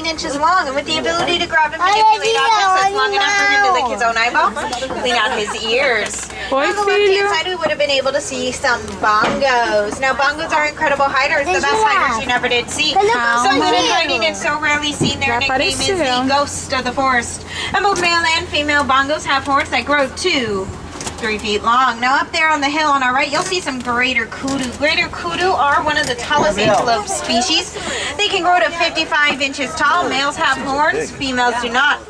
16 inches long, and with the ability to grab and manipulate objects that's long enough for him to lick his own eyeball, clean out his ears. On the left-hand side, we would have been able to see some bongos. Now, bongos are incredible hiders, the best hiders you never did see. So good at hiding and so rarely seen, their nickname is the ghost of the forest. And both male and female bongos have horns that grow 2 to 3 feet long. Now up there on the hill on our right, you'll see some greater kudu. Greater kudu are one of the tallest antelope species. They can grow to 55 inches tall. Males have horns, females do not.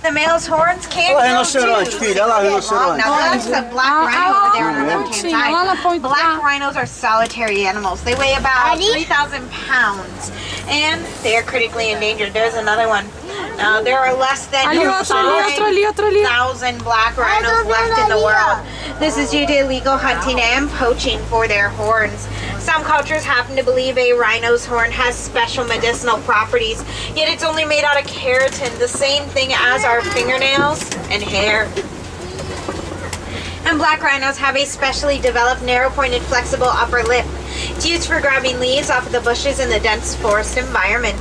The male's horns can grow to 6 feet long. Now that's a black rhino over there on the left-hand side. Black rhinos are solitary animals. They weigh about 3,000 pounds, and they are critically endangered. There's another one. Now there are less than 5,000 black rhinos left in the world. This is due to illegal hunting and poaching for their horns. Some cultures happen to believe a rhino's horn has special medicinal properties, yet it's only made out of keratin, the same thing as our fingernails and hair. And black rhinos have a specially developed narrow-pointed flexible upper lip. It's used for grabbing leaves off of the bushes in the dense forest environment.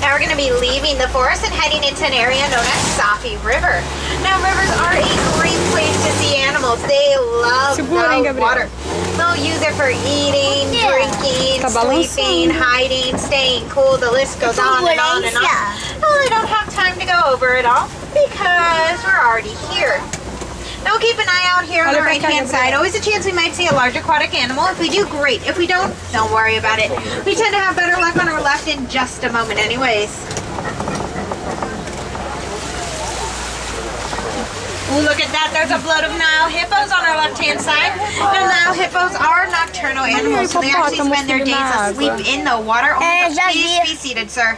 Now we're going to be leaving the forest and heading into an area known as Safi River. Now rivers are a great place to see animals. They love the water. They'll use it for eating, drinking, sleeping, hiding, staying cool. The list goes on and on and on. Well, I don't have time to go over it all because we're already here. Now we'll keep an eye out here on the right-hand side. Always a chance we might see a large aquatic animal. If we do, great. If we don't worry about it. We tend to have better luck on our left in just a moment anyways. Ooh, look at that. There's a float of Nile hippos on our left-hand side. Now, Nile hippos are nocturnal animals, so they actually spend their days asleep in the water. Please be seated, sir.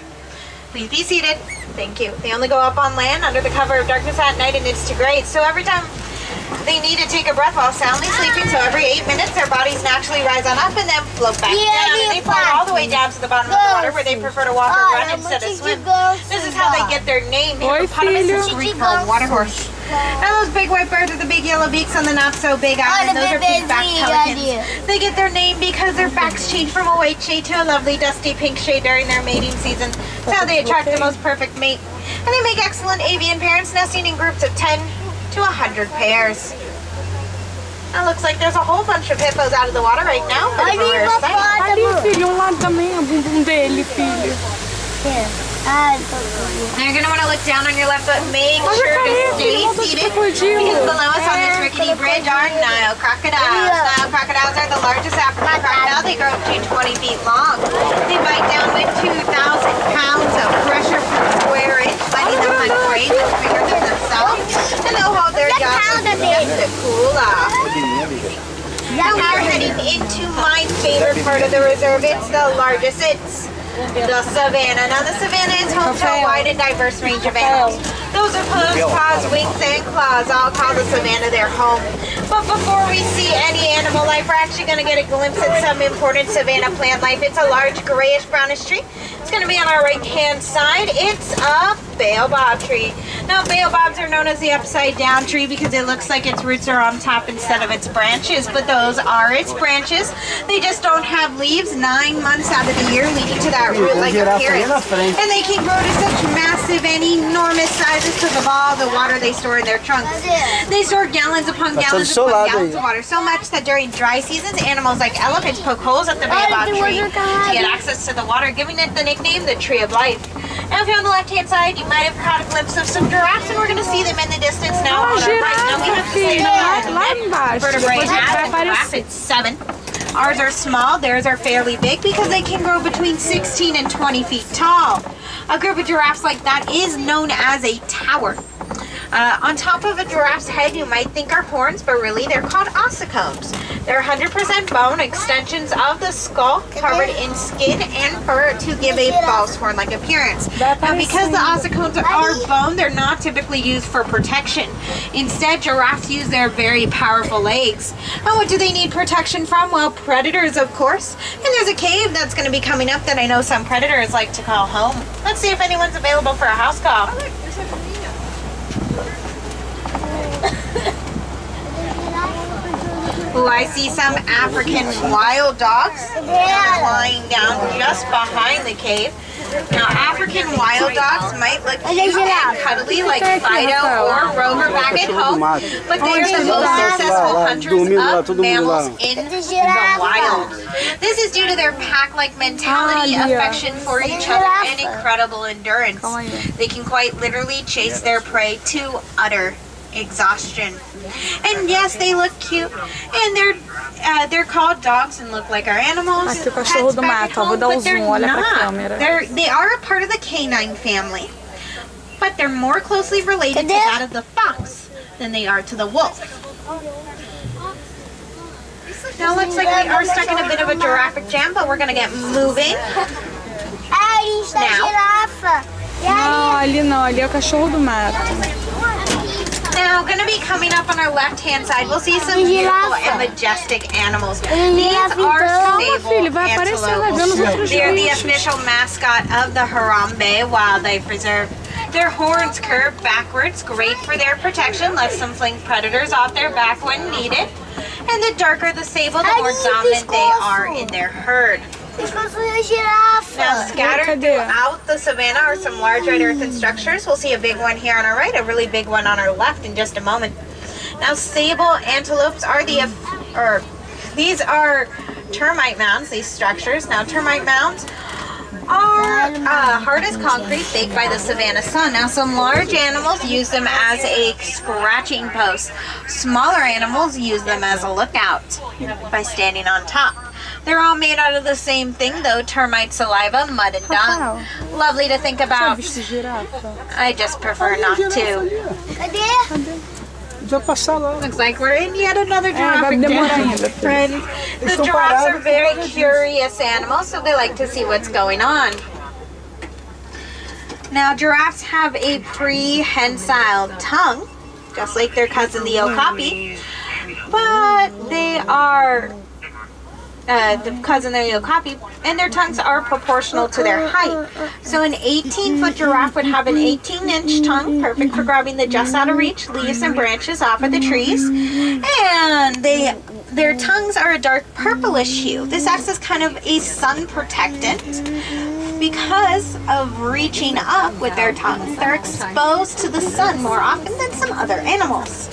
Please be seated. Thank you. They only go up on land under the cover of darkness at night, and it's too great. So every time they need to take a breath while soundly sleeping, so every 8 minutes their bodies naturally rise on up and then float back down. And they float all the way down to the bottom of the water where they prefer to walk or run instead of swim. This is how they get their name. Hippopotamus is Greek for water horse. Now those big white birds with the big yellow beaks on the not so big island, those are pink-backed pelicans. They get their name because their backs change from a white shade to a lovely dusty pink shade during their mating season. That's how they attract the most perfect mate. And they make excellent avian parents, nesting in groups of 10 to 100 pairs. It looks like there's a whole bunch of hippos out of the water right now. Ali, filho, lá também, o bumbum dele, filho. Now you're going to want to look down on your left foot, make sure to stay seated, because below us on this rickety bridge are Nile crocodiles. Nile crocodiles are the largest African crocodile. They grow up to 20 feet long. They bite down with 2,000 pounds of pressure per square inch, letting them hunt prey with fingers themselves, and they'll hold their jaws just to cool off. Now we're heading into my favorite part of the reserve. It's the largest. It's the savannah. Now the savannah is home to a wide and diverse range of animals. Those are hooves, paws, wings, and claws all call the savannah their home. But before we see any animal life, we're actually going to get a glimpse at some important savannah plant life. It's a large grayish brownish tree. It's going to be on our right hand side. It's a baobab tree. Now baobabs are known as the upside down tree because it looks like its roots are on top instead of its branches, but those are its branches. They just don't have leaves 9 months out of the year, leading to that root-like appearance. And they can grow to such massive and enormous sizes because of all the water they store in their trunks. They store gallons upon gallons upon gallons of water, so much that during dry seasons, animals like elephants poke holes at the baobab tree to get access to the water, giving it the nickname the Tree of Life. Now if you're on the left-hand side, you might have caught a glimpse of some giraffes, and we're going to see them in the distance now on our right. Now we have to say that vertebrae has a giraffe, it's 7. Ours are small, theirs are fairly big because they can grow between 16 and 20 feet tall. A group of giraffes like that is known as a tower. On top of a giraffe's head, you might think are horns, but really they're called ossicones. They're 100% bone extensions of the skull covered in skin and fur to give a false horn-like appearance. Now, because the ossicones are bone, they're not typically used for protection. Instead, giraffes use their very powerful legs. And what do they need protection from? Well, predators, of course. And there's a cave that's going to be coming up that I know some predators like to call home. Let's see if anyone's available for a house call. Ooh, I see some African wild dogs lying down just behind the cave. Now, African wild dogs might look cute and cuddly like Fido or Rover back at home, but they are the most successful hunters of mammals in the wild. This is due to their pack-like mentality, affection for each other, and incredible endurance. They can quite literally chase their prey to utter exhaustion. And yes, they look cute, and they're called dogs and look like our animals. Aqui o cachorro do mato, vou dar um zoom, olha pra câmera. They are a part of the canine family, but they're more closely related to that of the fox than they are to the wolf. Now looks like we are stuck in a bit of a giraffic jam, but we're gonna get moving. Não, ali não, ali é o cachorro do mato. Now, going to be coming up on our left-hand side, we'll see some beautiful and majestic animals. These are sable antelopes. They're the official mascot of the Harambe Wildlife Reserve. Their horns curve backwards, great for their protection, lets them fling predators off their back when needed. And the darker the sable, the more dominant they are in their herd. Now, scattered throughout the savannah are some large red earthen structures. We'll see a big one here on our right, a really big one on our left in just a moment. Now, sable antelopes are these are termite mounds, these structures. Now, termite mounds are hard as concrete, baked by the savannah sun. Now, some large animals use them as a scratching post. Smaller animals use them as a lookout by standing on top. They're all made out of the same thing, though: termite saliva, mud, and dung. Lovely to think about. I just prefer not to. Looks like we're in yet another giraffe jam, friends. The giraffes are very curious animals, so they like to see what's going on. Now, giraffes have a prehensile tongue, just like their cousin the okapi, but they are the cousin of the okapi, and their tongues are proportional to their height. So an 18-foot giraffe would have an 18-inch tongue, perfect for grabbing the just out of reach leaves and branches off of the trees. And their tongues are a dark purplish hue. This acts as kind of a sun protectant. Because of reaching up with their tongues, they're exposed to the sun more often than some other animals.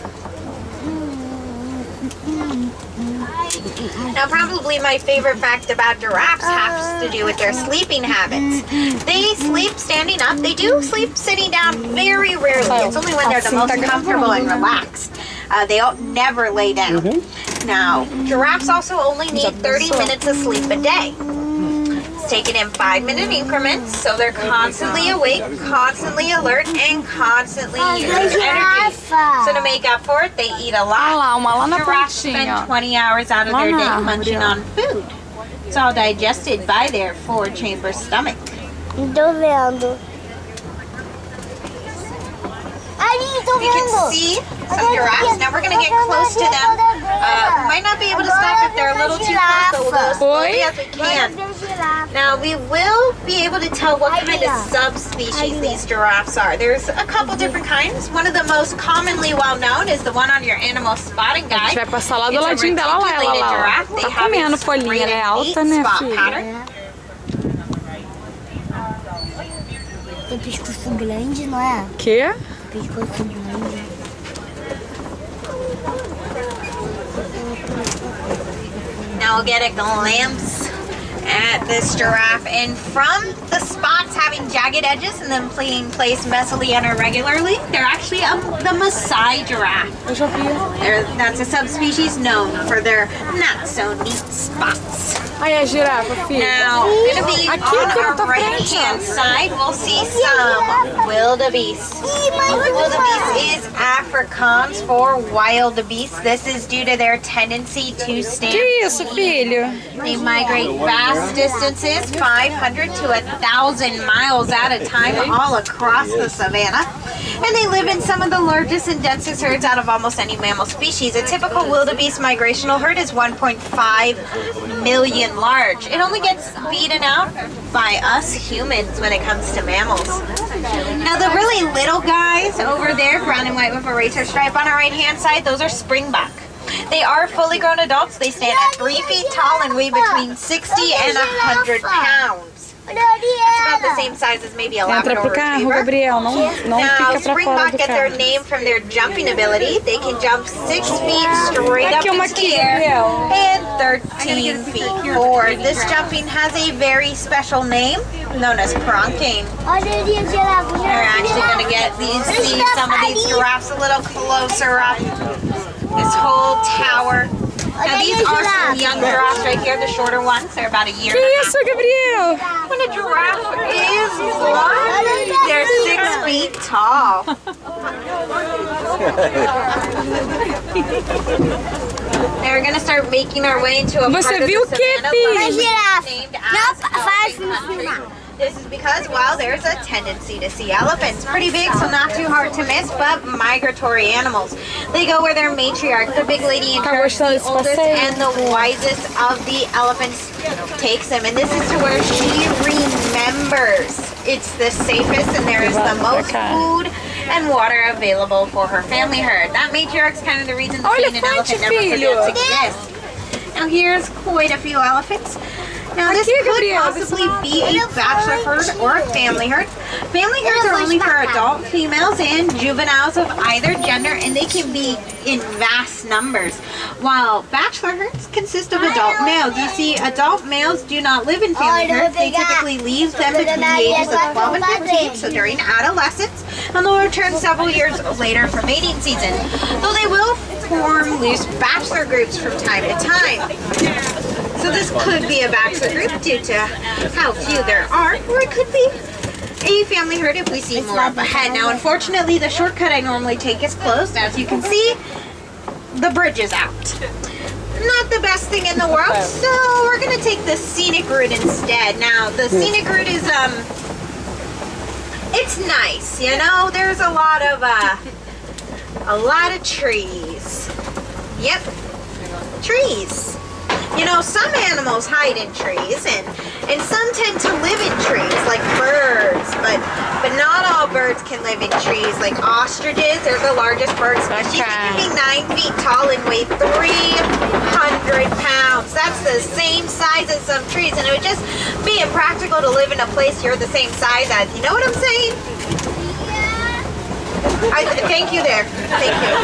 Now, probably my favorite fact about giraffes has to do with their sleeping habits. They sleep standing up. They do sleep sitting down very rarely. It's only when they're the most comfortable and relaxed. They never lay down. Now, giraffes also only need 30 minutes of sleep a day. It's taken in 5-minute increments, so they're constantly awake, constantly alert, and constantly using energy. So to make up for it, they eat a lot. Giraffes spend 20 hours out of their day munching on food. It's all digested by their 4-chamber stomach. You can see some giraffes. Now we're going to get close to them. Might not be able to stop if they're a little too close, but we'll go as slowly as we can. Now we will be able to tell what kind of subspecies these giraffes are. There's a couple different kinds. One of the most commonly well known is the one on your animal spotting guide. Vai passar lá do ladinho dela, lá ela lá. Tá comendo folhinha, ela é alta, né, filha? Tem pescoço grande, não é? Quê? Pescoço grande. Now we'll get a glimpse at this giraffe, and from the spots having jagged edges and them being placed messily and irregularly, they're actually the Maasai giraffe. That's a subspecies known for their not so neat spots. Aí a girafa, filha. Now, gonna be on our right-hand side, we'll see some wildebeest. Wildebeest is Afrikaans for wildebeest. This is due to their tendency to stand. Que isso, filho? They migrate vast distances, 500 to 1,000 miles at a time, all across the savannah. And they live in some of the largest and densest herds out of almost any mammal species. A typical wildebeest migrational herd is 1.5 million large. It only gets beaten out by us humans when it comes to mammals. Now the really little guys over there, brown and white with a razor stripe on our right hand side, those are springbuck. They are fully grown adults. They stand at 3 feet tall and weigh between 60 and 100 pounds. It's about the same size as maybe a Entra Labrador pro carro, Retriever. Gabriel. Não Now, fica pra fora Springbok do get their carro. name from their jumping ability. They can jump 6 feet straight up Aqui, uma into aqui, the air Gabriel. and 13 feet forward. This jumping has a very special name known as pronking. We're actually going to get see some of these giraffes a little closer up. This whole tower. Now these are some young giraffes right here, the shorter ones. They're about a year Que and a half. isso, Gabriel? When a giraffe is blind, they're 6 feet tall. They're gonna start making our way into a Você part of viu o the quê, savannah filho? named as Elephant Country. This is because, well, there's a tendency to see elephants. Pretty big, so not too hard to miss, but migratory animals. They go where their matriarch, the big lady in charge, gostando the desse oldest passeio? and the wisest of the elephants, takes them. And this is to where she remembers it's the safest and there is the most food and water available for her family herd. That matriarch's kind of the reason the seeing an elephant never forgets exists. Now here's quite a few elephants. Now this Aqui, could Gabriel, possibly be a bachelor herd or a family herd. Family herds are only for adult females and juveniles of either gender, and they can be in vast numbers. While bachelor herds consist of adult males. You see, adult males do not live in family herds. They typically leave them between the ages of 12 and 15, so during adolescence, and they'll return several years later for mating season. Though they will form loose bachelor groups from time to time. So this could be a bachelor group due to how few there are, or it could be a family herd if we see more up ahead. Now, unfortunately, the shortcut I normally take is closed. As you can see, the bridge is out. Not the best thing in the world, so we're gonna take the scenic route instead. Now, the scenic route is it's nice, you know. There's a lot of trees. Yep, trees. You know, some animals hide in trees, and some tend to live in trees, like birds, but not all birds can live in trees. Like ostriches, they're the largest bird species. They can be 9 feet tall and weigh 300 pounds. That's the same size as some trees, and it would just be impractical to live in a place you're the same size as. You know what I'm saying? Thank you there. Thank you.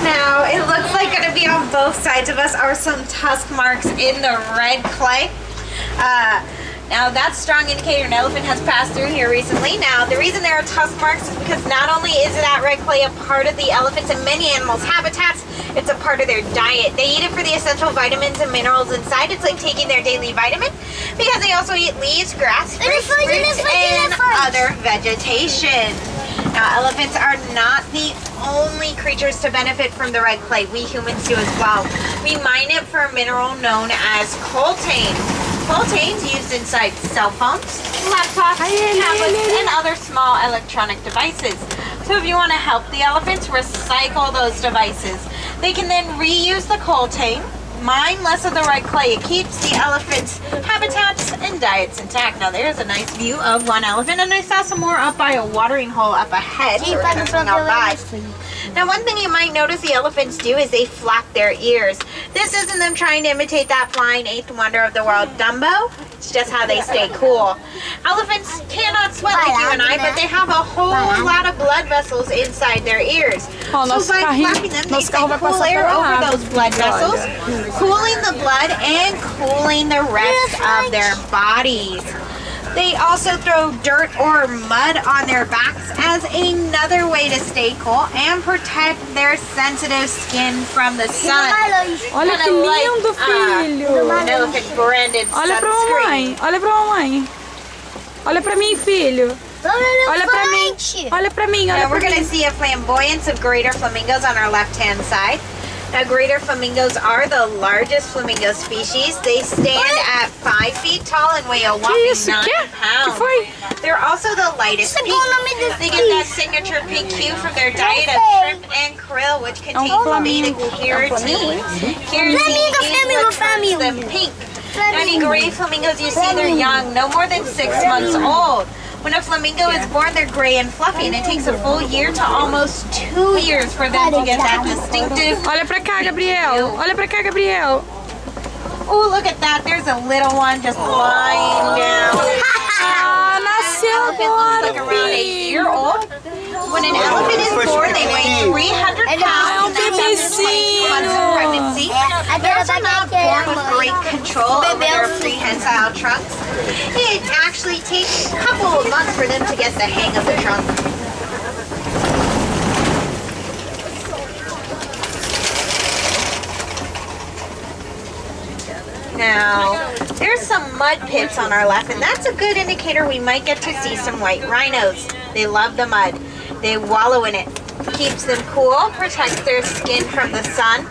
Now, it looks like going to be on both sides of us are some tusk marks in the red clay. Now, that's a strong indicator an elephant has passed through here recently. Now, the reason there are tusk marks is because not only is that red clay a part of the elephants and many animals' habitats, it's a part of their diet. They eat it for the essential vitamins and minerals inside. It's like taking their daily vitamin because they also eat leaves, grass, fruits, and other vegetation. Now, elephants are not the only creatures to benefit from the red clay. We humans do as well. We mine it for a mineral known as coltan. Coltane's used inside cell phones, laptops, tablets, and other small electronic devices. So if you want to help the elephants recycle those devices, they can then reuse the coltan, mine less of the red clay. It keeps the elephants' habitats and diets intact. Now there's a nice view of one elephant, and I saw some more up by a watering hole up ahead. So we're testing out by. Now one thing you might notice the elephants do is they flap their ears. This isn't them trying to imitate that flying eighth wonder of the world, Dumbo. It's just how they stay cool. Elephants cannot sweat like you and I, but they have a whole lot of blood vessels inside their ears. So by flapping them, they send cool air over those blood vessels, cooling the blood and cooling the rest of their bodies. They also throw dirt or mud on their backs as another way to stay cool and protect their sensitive skin from the sun. Olha que lindo, filho. An elephant branded Olha pra sunscreen. mamãe. Olha pra mamãe. Olha pra mim, filho. Olha pra mim. Olha pra mim. Olha Now we're pra going mim. to see a flamboyance of greater flamingos on our left-hand side. Now, greater flamingos are the largest flamingo species. They stand at 5 feet tall and weigh a whopping 9 pounds. They're also the lightest pink. They get that signature pink hue from their diet of shrimp and krill, which contains beta-carotene. Carotene is what turns them pink. Any gray flamingos you see, they're young, no more than 6 months old. When a flamingo is born, they're gray and fluffy, and it takes a full year to almost 2 years for them to get that distinctive. Olha pra cá, Gabriel. Olha pra cá, Gabriel. Oh, look at that. There's a little one just lying down. Ah, nasceu agora, Like around a filho. year old. When an elephant is born, they weigh 300 pounds. And that's 22 months of pregnancy. They're also not born with great control over their prehensile trunks. It actually takes a couple of months for them to get the hang of the trunk. Now, there's some mud pits on our left, and that's a good indicator we might get to see some white rhinos. They love the mud. They wallow in it. Keeps them cool, protects their skin from the sun,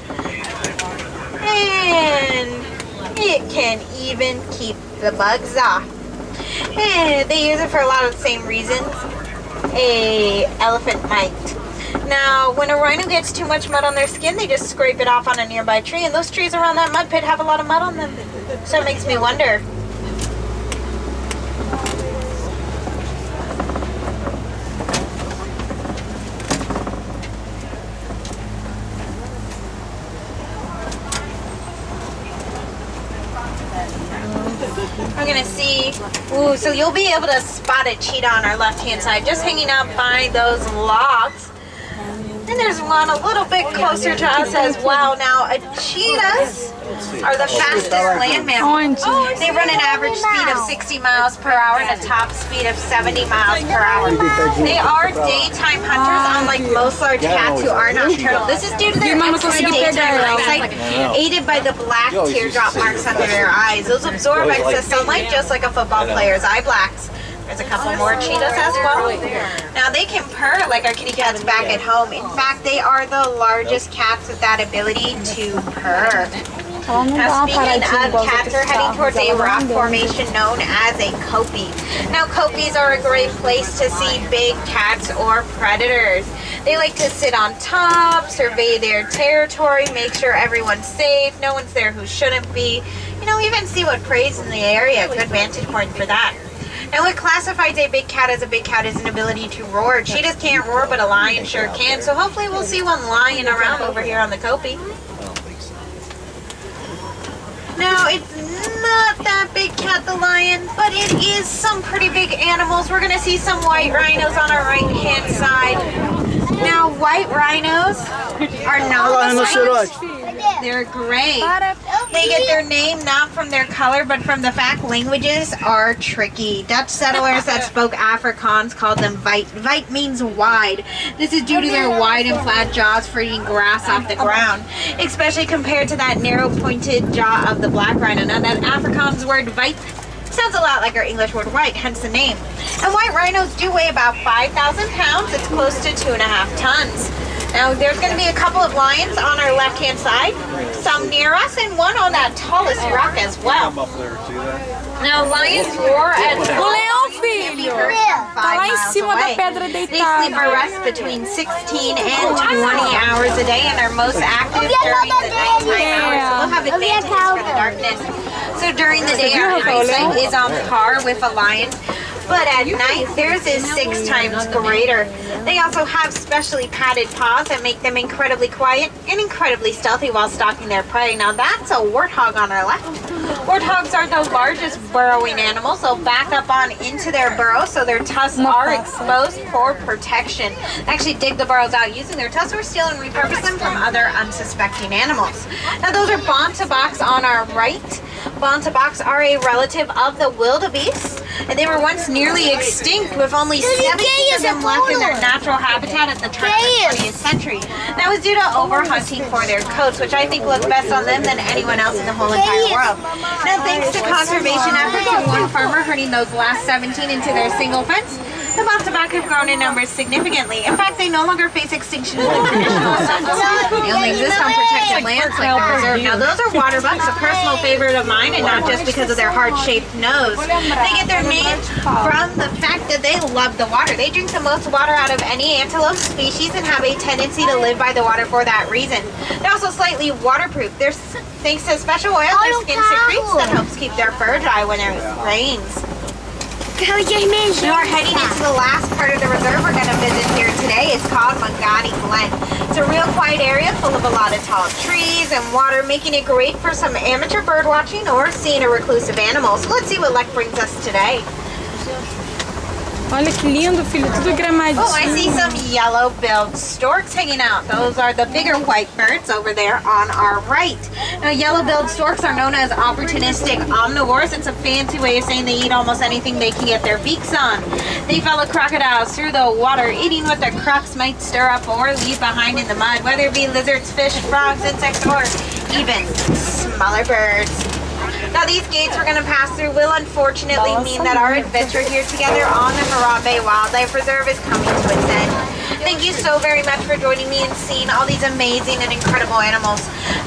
and it can even keep the bugs off. And they use it for a lot of the same reasons a elephant might. Now, when a rhino gets too much mud on their skin, they just scrape it off on a nearby tree, and those trees around that mud pit have a lot of mud on them. So it makes me wonder. We're gonna see, ooh, so you'll be able to spot a cheetah on our left-hand side, just hanging out by those logs. And there's one a little bit closer to us as well. Now, cheetahs are the fastest land mammals. They run an average speed of 60 miles per hour and a top speed of 70 miles per hour. They are daytime hunters, unlike most large cats who are nocturnal. This is due to their excellent daytime eyesight, aided by the black teardrop marks under their eyes. Those absorb excess sunlight just like a football player's eye blacks. There's a couple more cheetahs as well. Now they can purr like our kitty cats back at home. In fact, they are the largest cats with that ability to purr. Now speaking of cats, we're heading towards a rock formation known as a kopie. Now kopies are a great place to see big cats or predators. They like to sit on top, survey their territory, make sure everyone's safe, no one's there who shouldn't be. You know, even see what prey's in the area. Good vantage point for that. Now what classifies a big cat as a big cat is an ability to roar. Cheetahs can't roar, but a lion sure can. So hopefully we'll see one lying around over here on the kopie. Now it's not that big cat, the lion, but it is some pretty big animals. We're gonna see some white rhinos on our right-hand side. Now white rhinos are not they're gray. They get their name not from their color, but from the fact languages are tricky. Dutch settlers that spoke Afrikaans called them vite. Vite means wide. This is due to their wide and flat jaws for eating grass off the ground, especially compared to that narrow pointed jaw of the black rhino. Now that Afrikaans word vite sounds a lot like our English word white, hence the name. And white rhinos do weigh about 5,000 pounds. It's close to 2.5 tons. Now there's going to be a couple of lions on our left-hand side, some near us, and one on that tallest rock as well. Now lions roar at O leão, filho. Tá lá em cima da pedra They sleep or deitada. rest between 16 and 20 hours a day and are most active during the nighttime hours. So they'll have advantages for the darkness. So during the day, our eyesight is on par with a lion. But at night, theirs is 6 times greater. They also have specially padded paws that make them incredibly quiet and incredibly stealthy while stalking their prey. Now that's a warthog on our left. Warthogs are the largest burrowing animals. They'll back up on into their burrow so their tusks are exposed for protection. They actually dig the burrows out using their tusks or steal and repurpose them from other unsuspecting animals. Now those are bontaboks on our right. Bontaboks are a relative of the wildebeest, and they were once nearly extinct with only 17 of them left in their natural habitat at the turn of the 20th century. That was due to overhunting for their coats, which I think look best on them than anyone else in the whole entire world. Now thanks to conservation efforts of one farmer herding those last 17 into their single fence, the bontabok have grown in numbers significantly. In fact, they no longer face extinction in the traditional sense. They only exist on protected lands like the reserve. Now those are water bucks, a personal favorite of mine, and not just because of their heart-shaped nose. They get their name from the fact that they love the water. They drink the most water out of any antelope species and have a tendency to live by the water for that reason. They're also slightly waterproof. Thanks to special oil their skin secretes that helps keep their fur dry when it rains. Carro de armejante. Now we're heading into the last part of the reserve we're going to visit here today. It's called Mangani Glen. It's a real quiet area full of a lot of tall trees and water, making it great for some amateur bird watching or seeing a reclusive animal. So let's see what luck brings us today. Olha que lindo, filho. Tudo gramadinho. Oh, I see some yellow-billed storks hanging out. Those are the bigger white birds over there on our right. Now, yellow-billed storks are known as opportunistic omnivores. It's a fancy way of saying they eat almost anything they can get their beaks on. They follow crocodiles through the water, eating what their crocs might stir up or leave behind in the mud, whether it be lizards, fish, frogs, insects, or even smaller birds. Now these gates we're going to pass through will unfortunately mean that our adventure here together on the Harambe Wildlife Reserve is coming to its end. Thank you so very much for joining me and seeing all these amazing and incredible animals.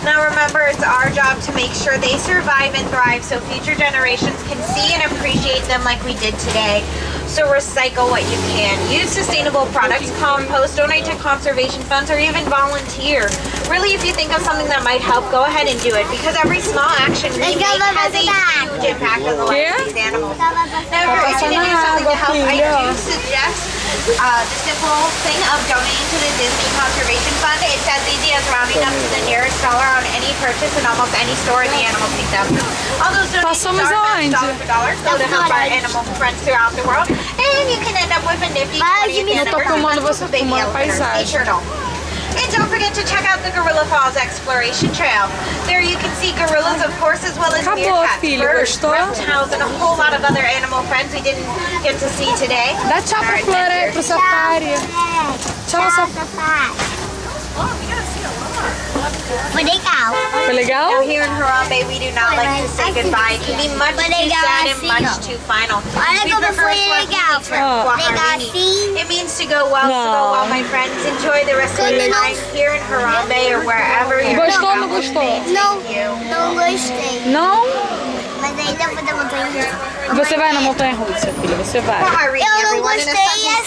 Now remember, it's our job to make sure they survive and thrive so future generations can see and appreciate them like we did today. So recycle what you can. Use sustainable products, compost, donate to conservation funds, or even volunteer. Really, if you think of something that might help, go ahead and do it, because every small action we make has a huge impact on the lives of these animals. Now, if you're itching to do something to help, I do suggest the simple thing of donating to the Disney Conservation Fund. It's as easy as rounding up to the nearest dollar on any purchase in almost any store in the animal kingdom. All those donations Passamos are aonde? dollar for dollar, so to help our animal friends throughout the world. And you can end up with a nifty 20th Eu tô filmando você filmando a paisagem. turtle. And don't forget to check out the Gorilla Falls Exploration Trail. There you can see gorillas, of course, as well as Acabou, meerkats, filho. birds, Gostou? reptiles, and a whole lot of other animal friends we didn't get to see today. Dá tchau pra Flore, pro safari. Tchau, safari. Foi legal. Foi legal? Now here in Harambe, we do not like to say goodbye. It can be much too sad and much too final. Olha We como prefer foi Swahili legal. term, Guaharini. assim. It means to go well, my friends. Enjoy the rest of your time here in Harambe or wherever you're Gostou ou não gostou? Não gostei. Não? Mas ainda vou dar montanha russa. Você vai na montanha russa, filha. Você vai. Guaharini, Eu não everyone, in a gostei sentence.